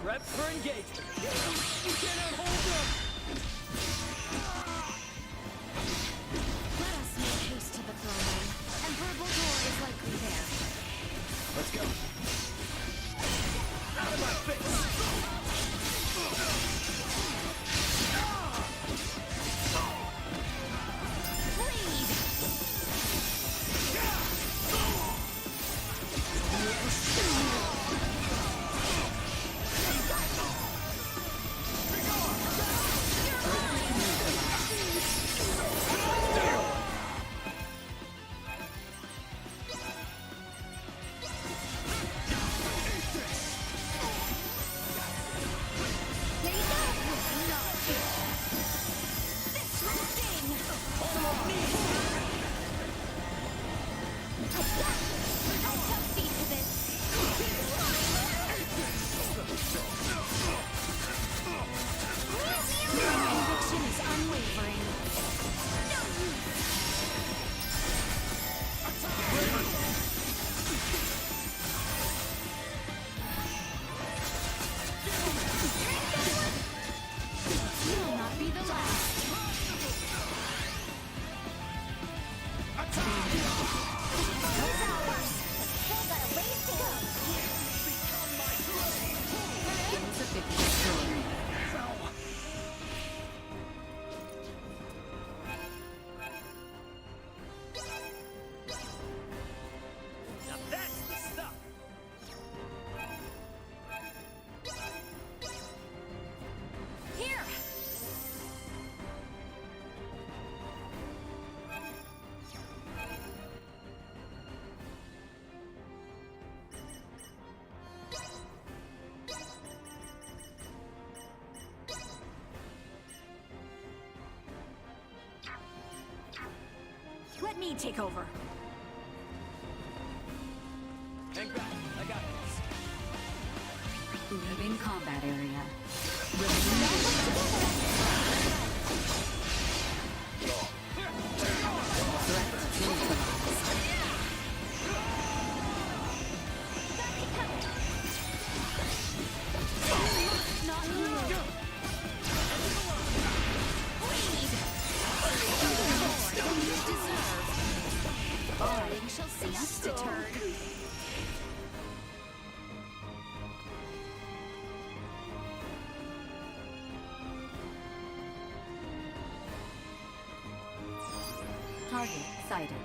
Prep for engagement. You cannot hold them! Let us make haste to the throne room, and verbal door is likely there. Let's go. Out of my face! Let me take over. Hang back. I got this. Leaving combat area. Shall see us return. Target sighted.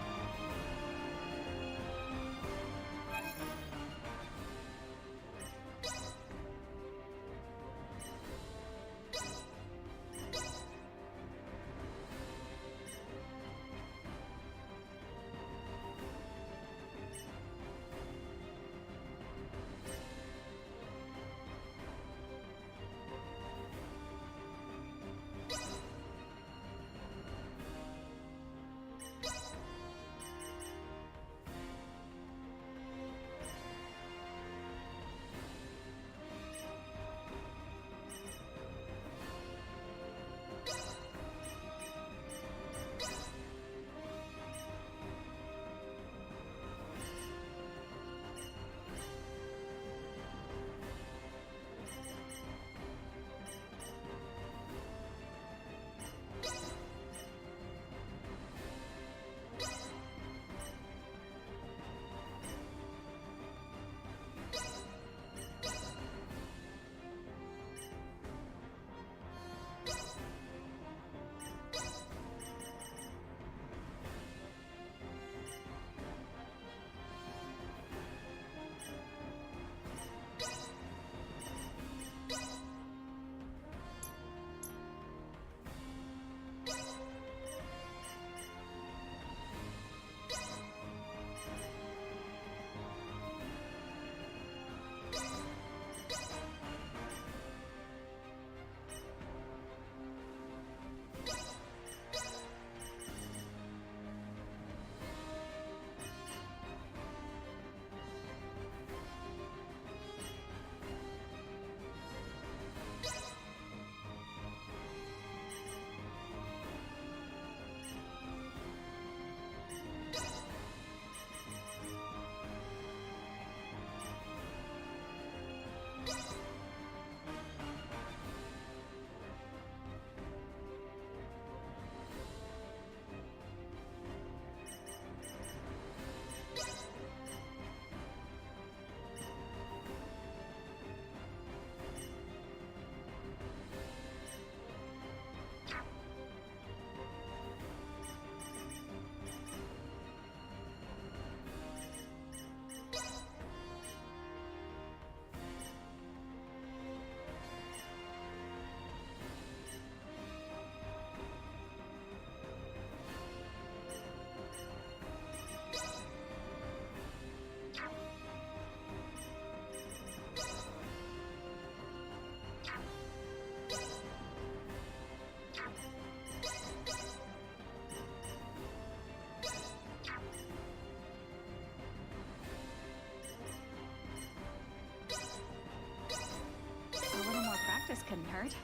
hurt.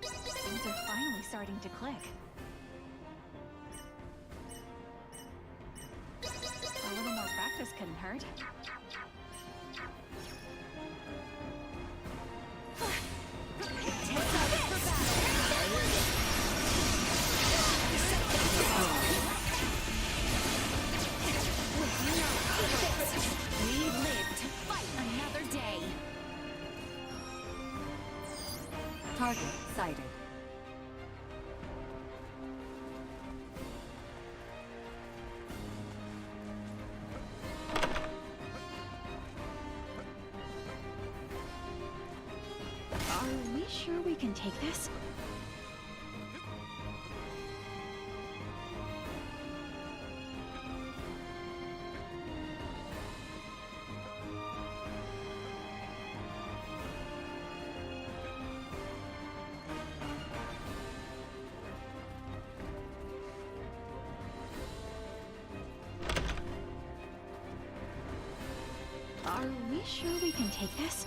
Things are finally starting to click. A little more practice couldn't hurt. We live to fight another day. Target sighted. Are we sure we can take this? Are we sure we can take this?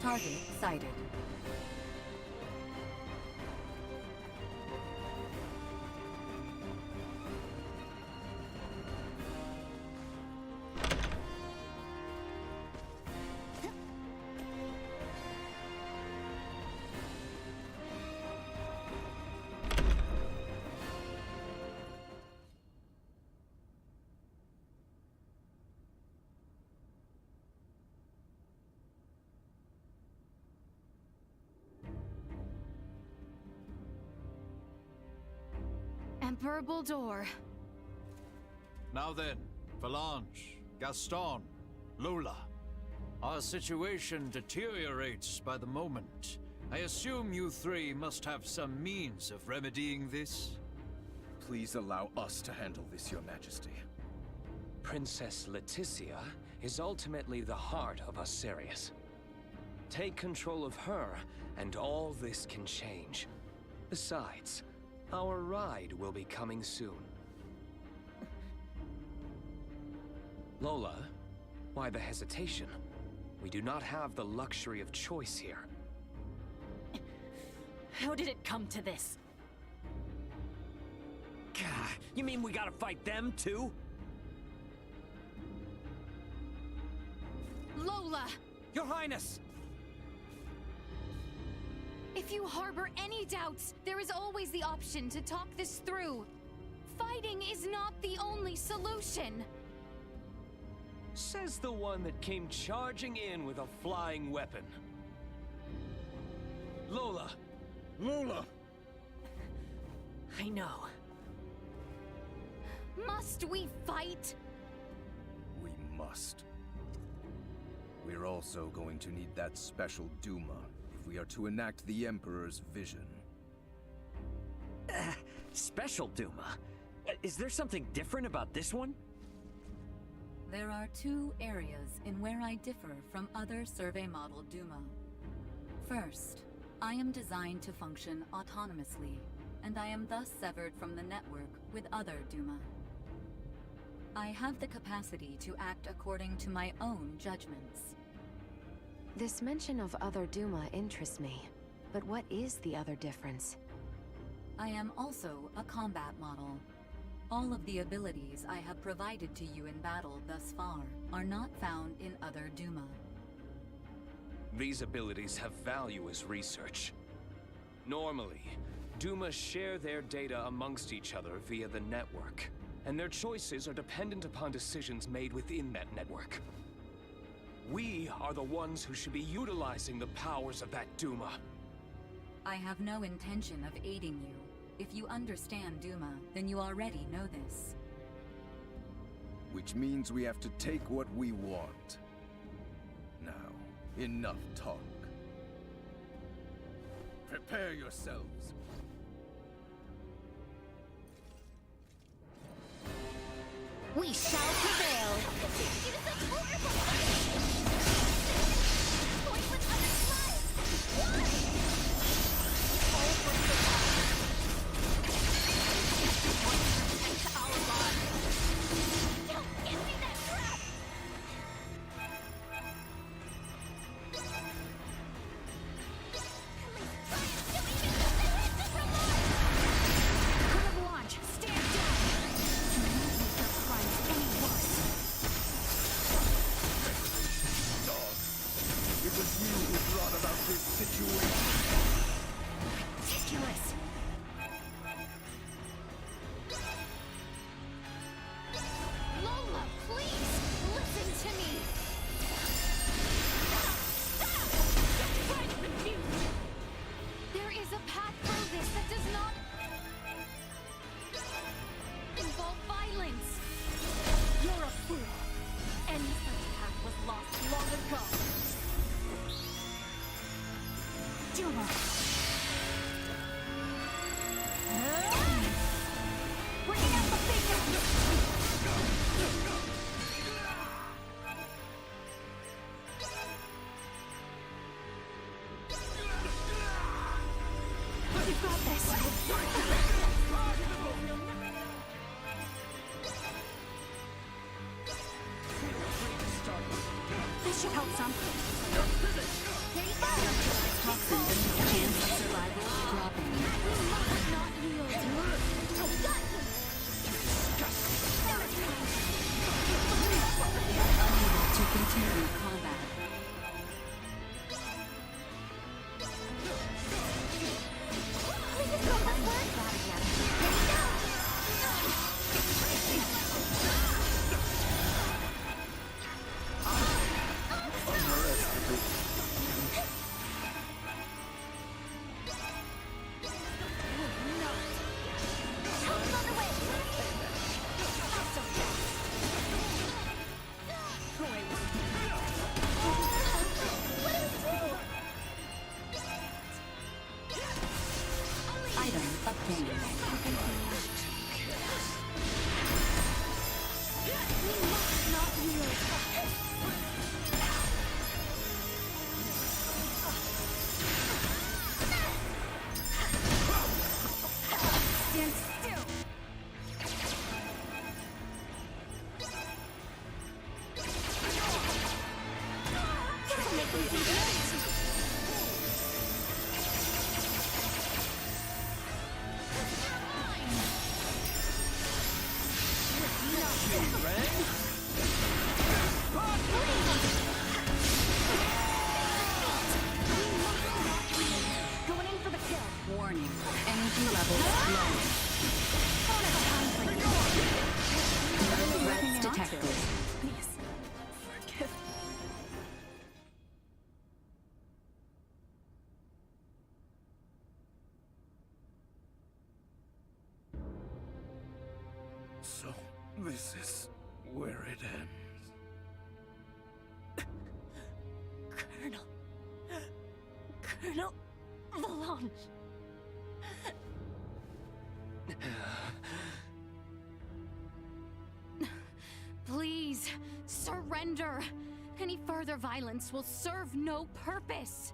Target sighted. Emperor Bulldor. Now then, Valanche, Gaston, Lola. Our situation deteriorates by the moment. I assume you three must have some means of remedying this? Please allow us to handle this, Your Majesty. Princess Leticia is ultimately the heart of Sirius. Take control of her, and all this can change. Besides, our ride will be coming soon. Lola, why the hesitation? We do not have the luxury of choice here. How did it come to this? Gah, you mean we gotta fight them too? Lola! Your Highness! If you harbor any doubts, there is always the option to talk this through. Fighting is not the only solution. Says the one that came charging in with a flying weapon. Lola! Lola! I know. Must we fight? We must. We're also going to need that special Duma if we are to enact the Emperor's vision. Special Duma? Is there something different about this one? There are two areas in where I differ from other survey model Duma. First, I am designed to function autonomously, and I am thus severed from the network with other Duma. I have the capacity to act according to my own judgments. This mention of other Duma interests me. But what is the other difference? I am also a combat model. All of the abilities I have provided to you in battle thus far are not found in other Duma. These abilities have value as research. Normally, Duma share their data amongst each other via the network, and their choices are dependent upon decisions made within that network. We are the ones who should be utilizing the powers of that Duma. I have no intention of aiding you. If you understand Duma, then you already know this. Which means we have to take what we want. Now, enough talk. Prepare yourselves. We shall prevail! It is a horrible point with other lives! Why? All for survival! Our lives! Don't get me that trap! Silence! You're a fool. Any such path was lost long ago. Duma! Bringing out the figure! You've got this. This should help some. Toxins, chance of survival dropping. Not yield. Unable to continue combat. Item obtained. We must not yield. Stand still. This'll make them think going in for the kill. Warning. Energy levels low. Don't have time for you. No threats detected. Please, forgive. So, this is where it ends. Colonel Valanche. Please, surrender. Any further violence will serve no purpose.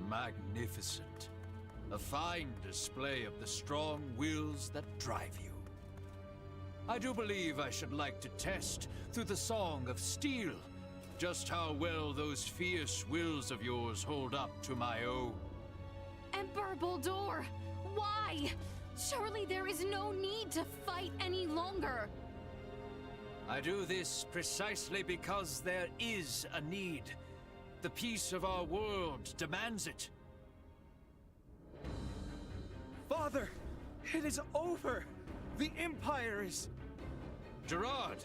Magnificent. A fine display of the strong wills that drive you. I do believe I should like to test, through the Song of Steel, just how well those fierce wills of yours hold up to my own. Emperor Buldur, why? Surely there is no need to fight any longer. I do this precisely because there is a need. The peace of our world demands it. Father, it is over. The Empire is... Gerard,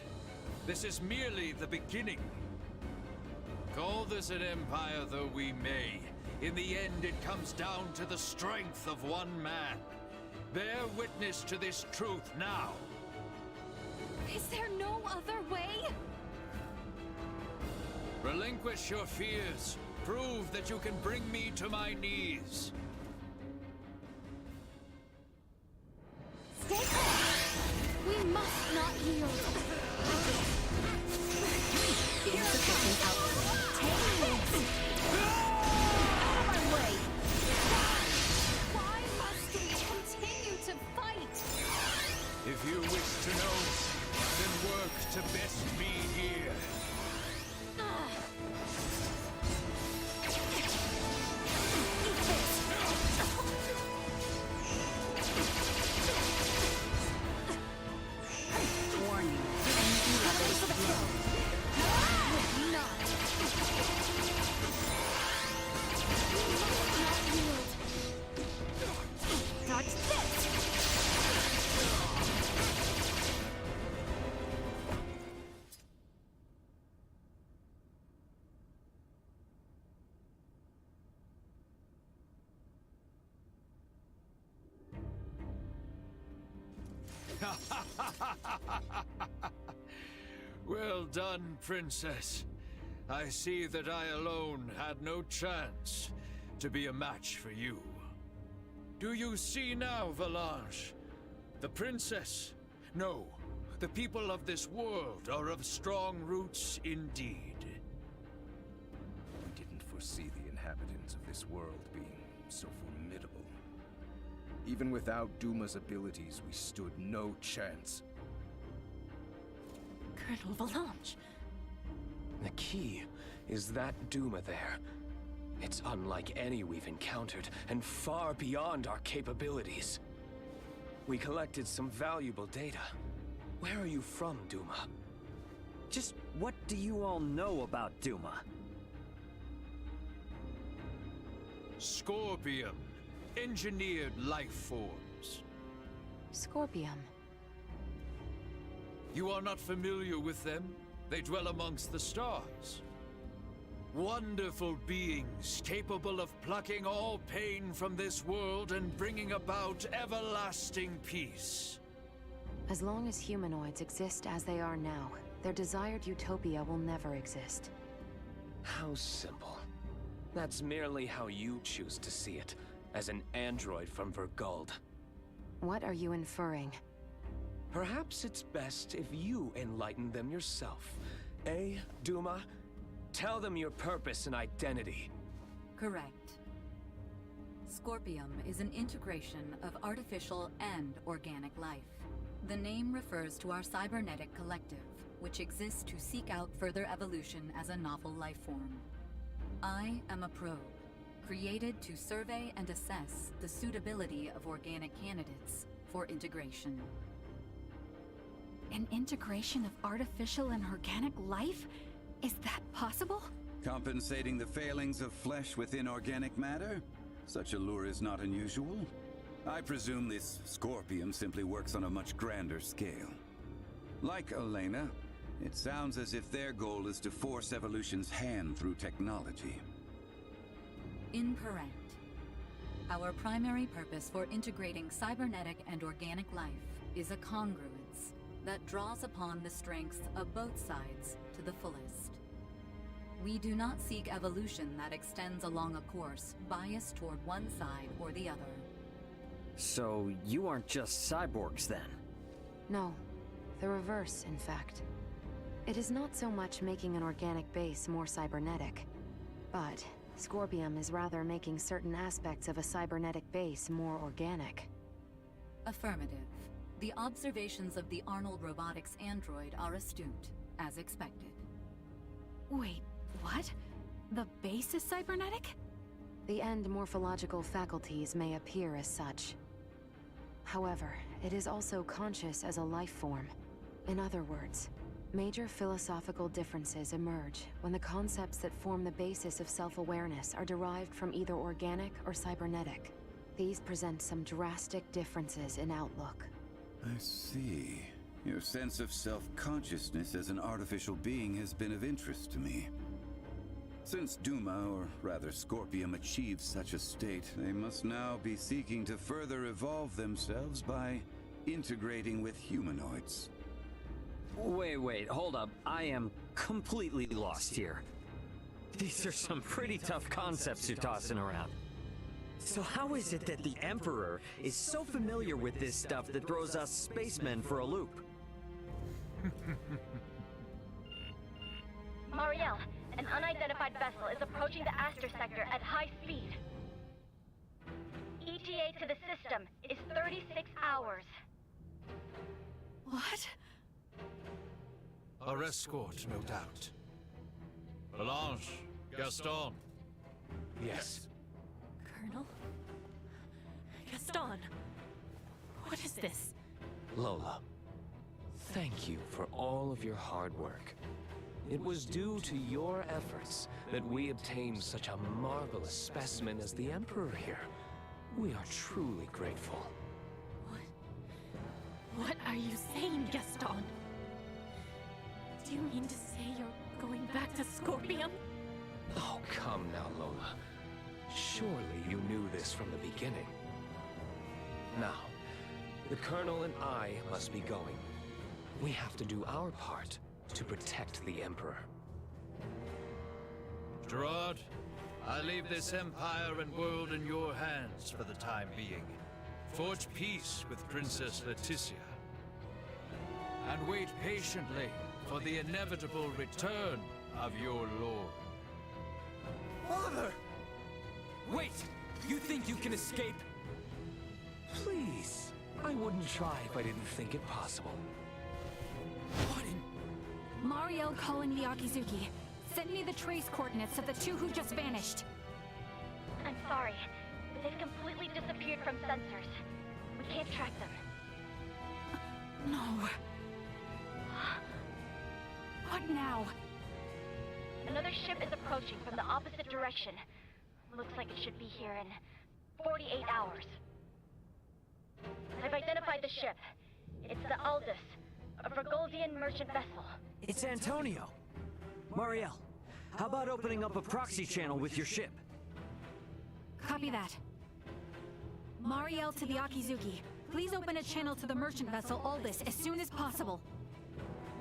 this is merely the beginning. Call this an empire though we may, in the end it comes down to the strength of one man. Bear witness to this truth now. Is there no other way? Relinquish your fears. Prove that you can bring me to my knees. Stay calm. We must not yield. Insufficient output. Take this. Out of my way. Why must we continue to fight? If you wish to know, then work to best me here. Eat this. Well done, Princess. I see that I alone had no chance to be a match for you. Do you see now, Valanche? The Princess? No, the people of this world are of strong roots indeed. We didn't foresee the inhabitants of this world being so formidable. Even without Duma's abilities, we stood no chance. Colonel Valanche. The key is that Duma there. It's unlike any we've encountered, and far beyond our capabilities. We collected some valuable data. Where are you from, Duma? Just what do you all know about Duma? Scorpium. Engineered life forms. Scorpium. You are not familiar with them? They dwell amongst the stars. Wonderful beings capable of plucking all pain from this world and bringing about everlasting peace. As long as humanoids exist as they are now, their desired utopia will never exist. How simple. That's merely how you choose to see it, as an android from Verguld. What are you inferring? Perhaps it's best if you enlighten them yourself. Eh, Duma? Tell them your purpose and identity. Correct. Scorpium is an integration of artificial and organic life. The name refers to our cybernetic collective, which exists to seek out further evolution as a novel life form. I am a probe, created to survey and assess the suitability of organic candidates for integration. An integration of artificial and organic life? Is that possible? Compensating the failings of flesh within organic matter? Such a lure is not unusual. I presume this Scorpium simply works on a much grander scale. Like Elena, it sounds as if their goal is to force evolution's hand through technology. Incorrect. Our primary purpose for integrating cybernetic and organic life is a congruence that draws upon the strengths of both sides to the fullest. We do not seek evolution that extends along a course biased toward one side or the other. So you aren't just cyborgs then? No, the reverse, in fact. It is not so much making an organic base more cybernetic, but Scorpium is rather making certain aspects of a cybernetic base more organic. Affirmative. The observations of the Arnold Robotics android are astute, as expected. Wait, what? The base is cybernetic? The end morphological faculties may appear as such. However, it is also conscious as a life form. In other words, major philosophical differences emerge when the concepts that form the basis of self-awareness are derived from either organic or cybernetic. These present some drastic differences in outlook. I see. Your sense of self-consciousness as an artificial being has been of interest to me. Since Duma, or rather Scorpium, achieves such a state, they must now be seeking to further evolve themselves by integrating with humanoids. Wait, hold up. I am completely lost here. These are some pretty tough concepts you're tossing around. So how is it that the Emperor is so familiar with this stuff that throws us spacemen for a loop? Marielle, an unidentified vessel is approaching the Aster sector at high speed. ETA to the system is 36 hours. What? Our escort, no doubt. Valanche, Gaston. Yes. Colonel? Gaston! What is this? Lola, thank you for all of your hard work. It was due to your efforts that we obtained such a marvelous specimen as the Emperor here. We are truly grateful. What are you saying, Gaston? Do you mean to say you're going back to Scorpium? Oh, come now, Lola. Surely you knew this from the beginning. Now, The Colonel and I must be going. We have to do our part to protect the Emperor. Gerard, I leave this empire and world in your hands for the time being. Forge peace with Princess Leticia. And wait patiently for the inevitable return of your lord. Father! Wait! You think you can escape? Please. I wouldn't try if I didn't think it possible. What in... Mariel calling the Akizuki. Send me the trace coordinates of the two who just vanished. I'm sorry, but they've completely disappeared from sensors. We can't track them. No. What now? Another ship is approaching from the opposite direction. Looks like it should be here in 48 hours. I've identified the ship. It's the Aldous, a Vergoldian merchant vessel. It's Antonio. Mariel, how about opening up a proxy channel with your ship? Copy that. Mariel to the Akizuki. Please open a channel to the merchant vessel Aldous as soon as possible.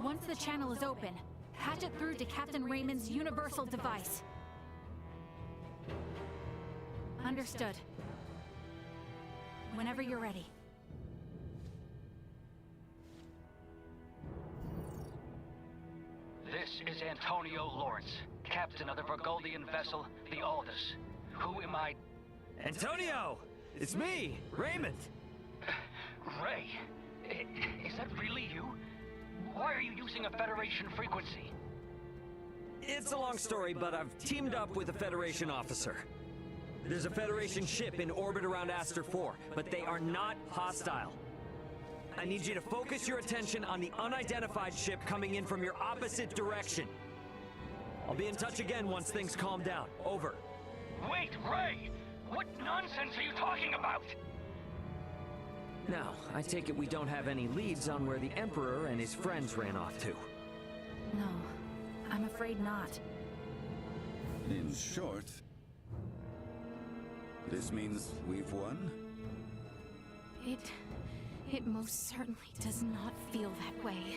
Once the channel is open, patch it through to Captain Raymond's universal device. Understood. Whenever you're ready. This is Antonio Lawrence, captain of the Vergoldian vessel, the Aldous. Who am I? Antonio! It's me, Raymond! Ray, is that really you? Why are you using a Federation frequency? It's a long story, but I've teamed up with a Federation officer. There's a Federation ship in orbit around Aster 4, but they are not hostile. I need you to focus your attention on the unidentified ship coming in from your opposite direction. I'll be in touch again once things calm down. Over. Wait, Ray! What nonsense are you talking about? Now, I take it we don't have any leads on where the Emperor and his friends ran off to. No, I'm afraid not. In short, this means we've won? It most certainly does not feel that way.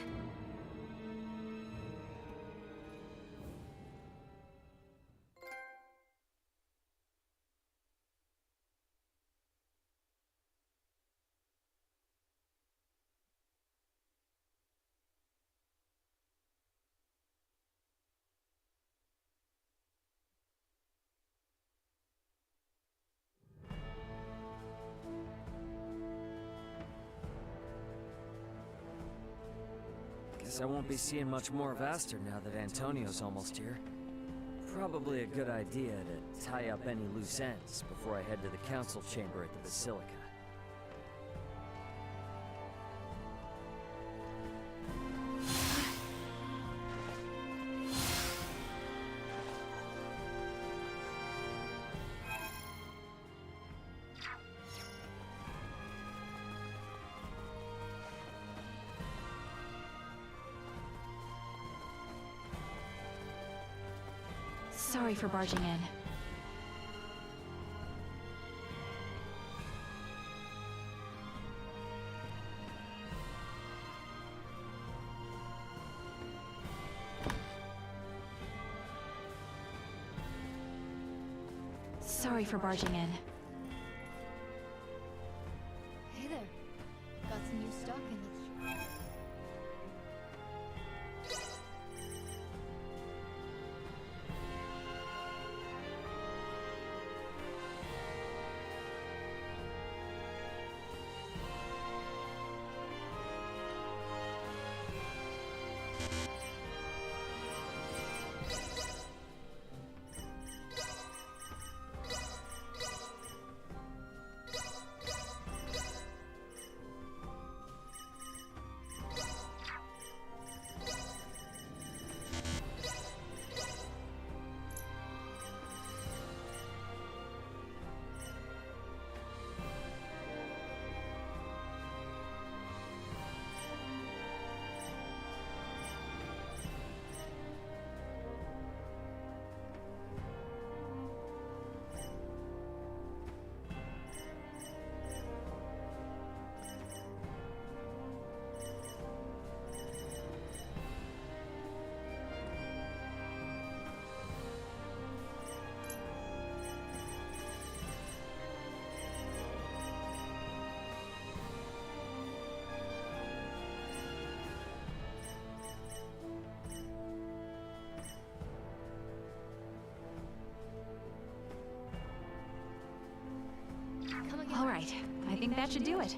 Guess I won't be seeing much more of Aster now that Antonio's almost here. Probably a good idea to tie up any loose ends before I head to the council chamber at the Basilica. Sorry for barging in. Sorry for barging in. Hey there. Got some new stock in the... I think that should do it.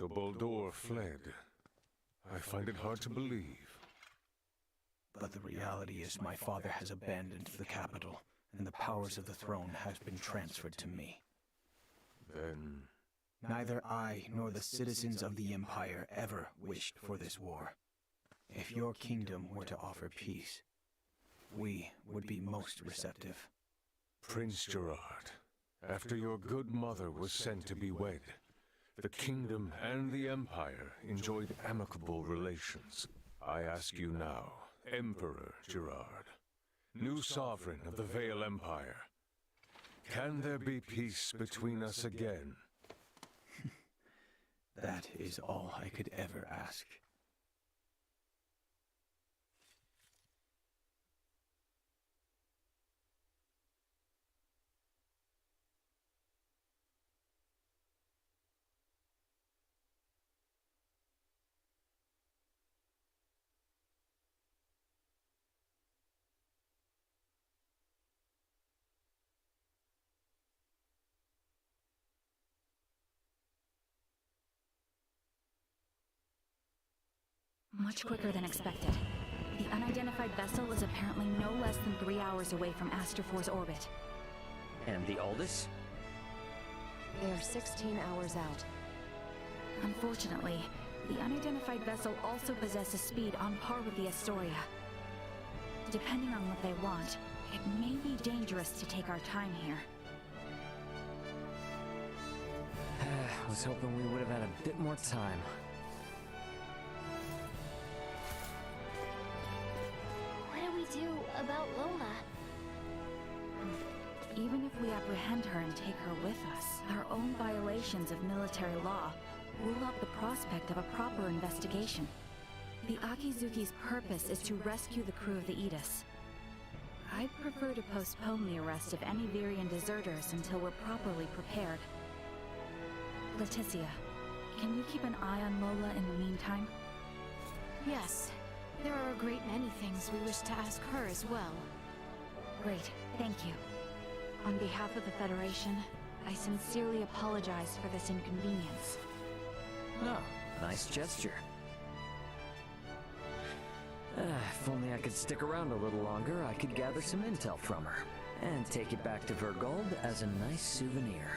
So Baldur fled. I find it hard to believe. But the reality is my father has abandoned the capital, and the powers of the throne has been transferred to me. Then... Neither I nor the citizens of the Empire ever wished for this war. If your kingdom were to offer peace, we would be most receptive. Prince Gerard, after your good mother was sent to be wed, the kingdom and the Empire enjoyed amicable relations. I ask you now, Emperor Gerard, new sovereign of the Vale Empire. Can there be peace between us again? That is all I could ever ask. Much quicker than expected. The unidentified vessel is apparently no less than 3 hours away from Aster 4's orbit. And the Aldous? They are 16 hours out. Unfortunately, the unidentified vessel also possesses speed on par with the Astoria. Depending on what they want, it may be dangerous to take our time here. Was hoping we would have had a bit more time. What do we do about Lola? Even if we apprehend her and take her with us, our own violations of military law rule out the prospect of a proper investigation. The Akizuki's purpose is to rescue the crew of the Aegis. I'd prefer to postpone the arrest of any Virian deserters until we're properly prepared. Leticia, can you keep an eye on Lola in the meantime? Yes. There are a great many things we wish to ask her as well. Great, thank you. On behalf of the Federation, I sincerely apologize for this inconvenience. Oh, nice gesture. If only I could stick around a little longer, I could gather some intel from her. And take it back to Vergold as a nice souvenir.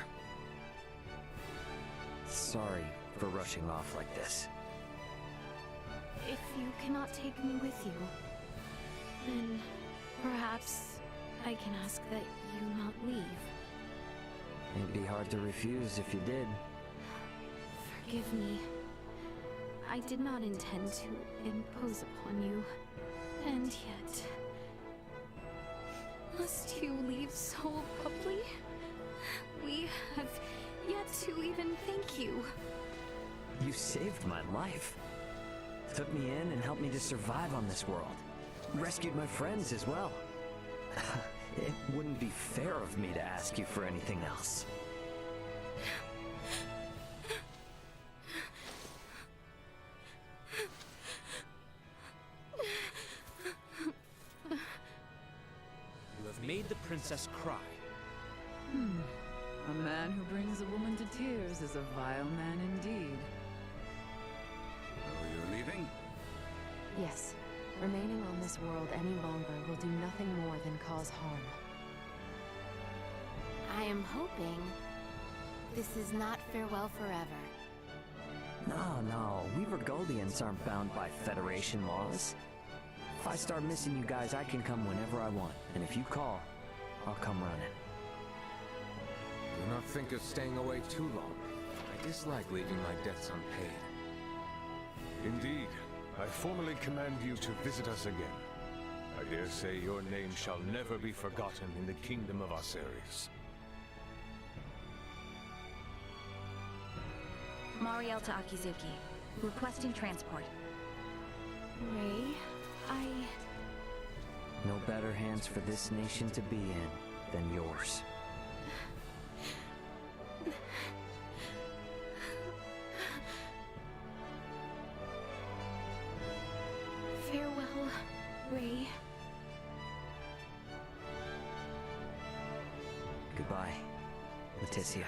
Sorry for rushing off like this. If you cannot take me with you, then perhaps I can ask that you not leave. It'd be hard to refuse if you did. Forgive me. I did not intend to impose upon you. And yet... Must you leave so abruptly? We have yet to even thank you. You saved my life. Took me in and helped me to survive on this world. Rescued my friends as well. It wouldn't be fair of me to ask you for anything else. You have made the princess cry. A man who brings a woman to tears is a vile man indeed. So you're leaving? Yes. Remaining on this world any longer will do nothing more than cause harm. I am hoping this is not farewell forever. No, we Vergoldians aren't bound by Federation laws. If I start missing you guys, I can come whenever I want. And if you call, I'll come running. Do not think of staying away too long. I dislike leaving my debts unpaid. Indeed, I formally command you to visit us again. I dare say your name shall never be forgotten in the kingdom of Osiris. Mariel to Akizuki. Requesting transport. Ray, No better hands for this nation to be in than yours. Farewell, Ray. Goodbye, Leticia.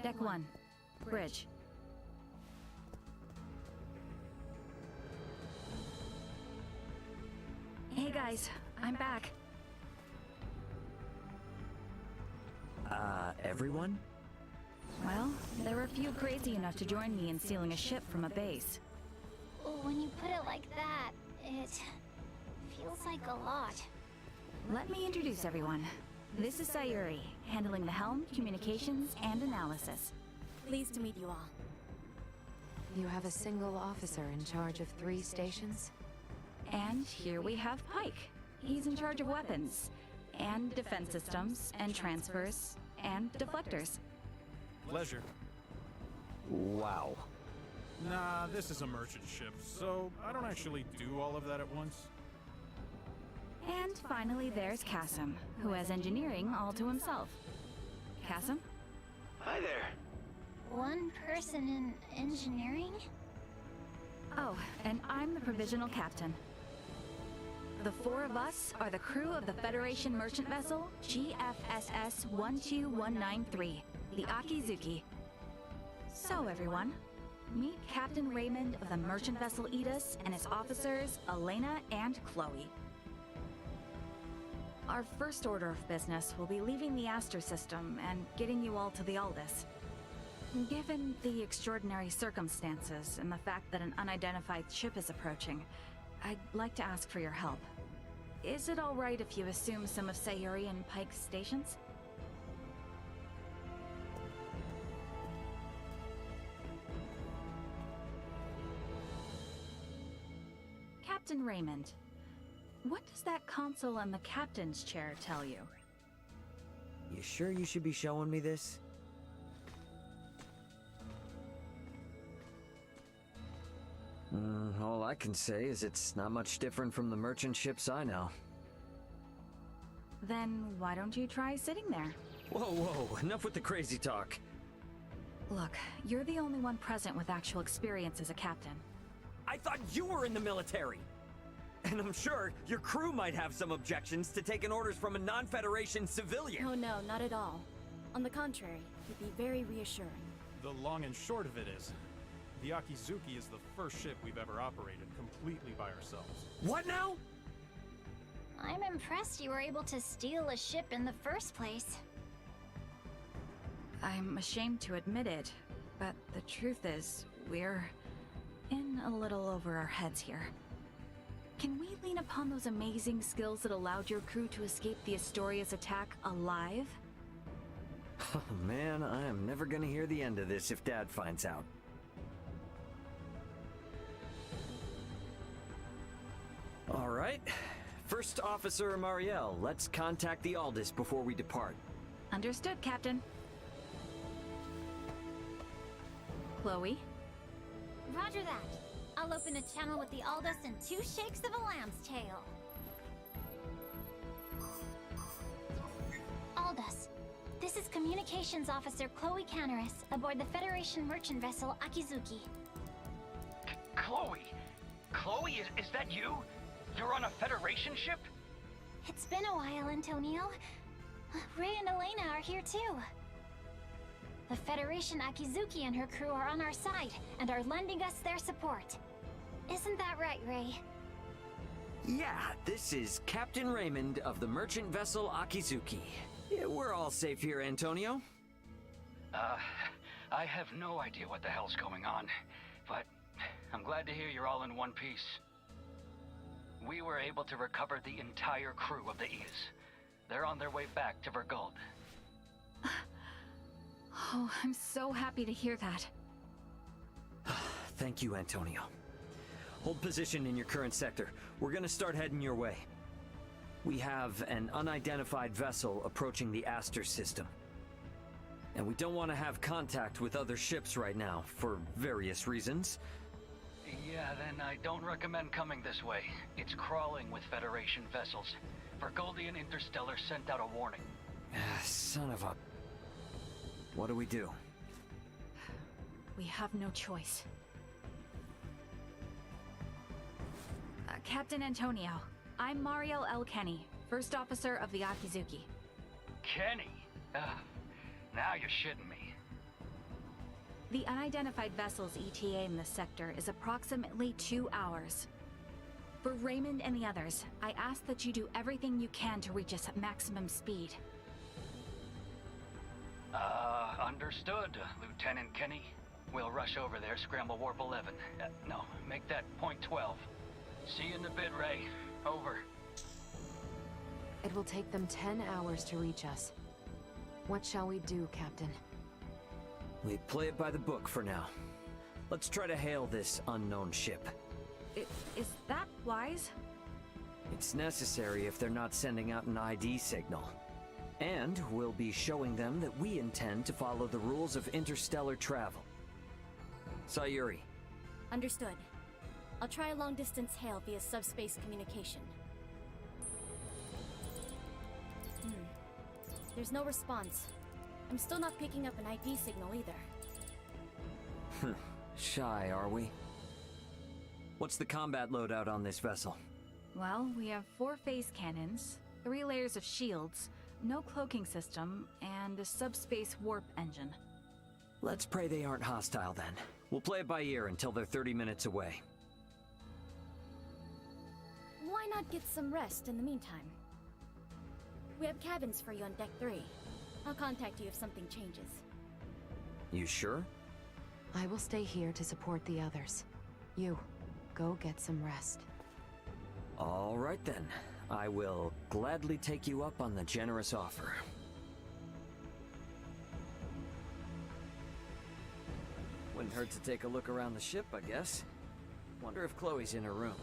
Deck 1. Bridge. Hey guys, I'm back. Everyone? Well, there were a few crazy enough to join me in stealing a ship from a base. When you put it like that, it feels like a lot. Let me introduce everyone. This is Sayuri, handling the helm, communications, and analysis. Pleased to meet you all. You have a single officer in charge of 3 stations? And here we have Pike. He's in charge of weapons, and defense systems, and transfers, and deflectors. Pleasure. Wow. Nah, this is a merchant ship, so I don't actually do all of that at once. And finally there's Kasim, who has engineering all to himself. Kasim? Hi there. One person in engineering? Oh, and I'm the provisional captain. The 4 of us are the crew of the Federation merchant vessel GFSS 12193, the Akizuki. So everyone, meet Captain Raymond of the merchant vessel Edis and his officers Elena and Chloe. Our first order of business will be leaving the Aster system and getting you all to the Aldous. Given the extraordinary circumstances and the fact that an unidentified ship is approaching, I'd like to ask for your help. Is it all right if you assume some of Sayuri and Pike's stations? Captain Raymond, what does that console on the captain's chair tell you? You sure you should be showing me this? All I can say is it's not much different from the merchant ships I know. Then why don't you try sitting there? Whoa, enough with the crazy talk. Look, you're the only one present with actual experience as a captain. I thought you were in the military! And I'm sure your crew might have some objections to taking orders from a non-Federation civilian. Oh no, not at all. On the contrary, it'd be very reassuring. The long and short of it is, the Akizuki is the first ship we've ever operated completely by ourselves. What now? I'm impressed you were able to steal a ship in the first place. I'm ashamed to admit it, but the truth is, we're in a little over our heads here. Can we lean upon those amazing skills that allowed your crew to escape the Astoria's attack alive? Oh man, I am never gonna hear the end of this if Dad finds out. All right. First Officer Marielle, let's contact the Aldous before we depart. Understood, Captain. Chloe? Roger that. I'll open a channel with the Aldous in 2 shakes of a lamb's tail. Aldous, this is Communications Officer Chloe Canaris aboard the Federation merchant vessel Akizuki. Chloe? Chloe, is that you? You're on a Federation ship? It's been a while, Antonio. Ray and Elena are here too. The Federation Akizuki and her crew are on our side and are lending us their support. Isn't that right, Ray? Yeah, this is Captain Raymond of the merchant vessel Akizuki. Yeah, we're all safe here, Antonio. I have no idea what the hell's going on, but I'm glad to hear you're all in one piece. We were able to recover the entire crew of the Aegis. They're on their way back to Verguld. Oh, I'm so happy to hear that. Thank you, Antonio. Hold position in your current sector. We're gonna start heading your way. We have an unidentified vessel approaching the Aster system. And we don't want to have contact with other ships right now, for various reasons. Yeah, then I don't recommend coming this way. It's crawling with Federation vessels. Verguldian Interstellar sent out a warning. Son of a... What do we do? We have no choice. Captain Antonio, I'm Marielle L. Kenny, First Officer of the Akizuki. Kenny? Now you're shitting me. The unidentified vessel's ETA in this sector is approximately 2 hours. For Raymond and the others, I ask that you do everything you can to reach us at maximum speed. Understood, Lieutenant Kenny. We'll rush over there, scramble warp 11. No, make that point 12. See you in a bit, Ray. Over. It will take them 10 hours to reach us. What shall we do, Captain? We play it by the book for now. Let's try to hail this unknown ship. Is that wise? It's necessary if they're not sending out an ID signal. And we'll be showing them that we intend to follow the rules of interstellar travel. Sayuri. Understood. I'll try a long-distance hail via subspace communication. There's no response. I'm still not picking up an ID signal either. Shy, are we? What's the combat loadout on this vessel? Well, we have 4 phase cannons, 3 layers of shields, no cloaking system, and a subspace warp engine. Let's pray they aren't hostile then. We'll play it by ear until they're 30 minutes away. Why not get some rest in the meantime? We have cabins for you on Deck 3. I'll contact you if something changes. You sure? I will stay here to support the others. You, go get some rest. All right then. I will gladly take you up on the generous offer. Wouldn't hurt to take a look around the ship, I guess. Wonder if Chloe's in her room.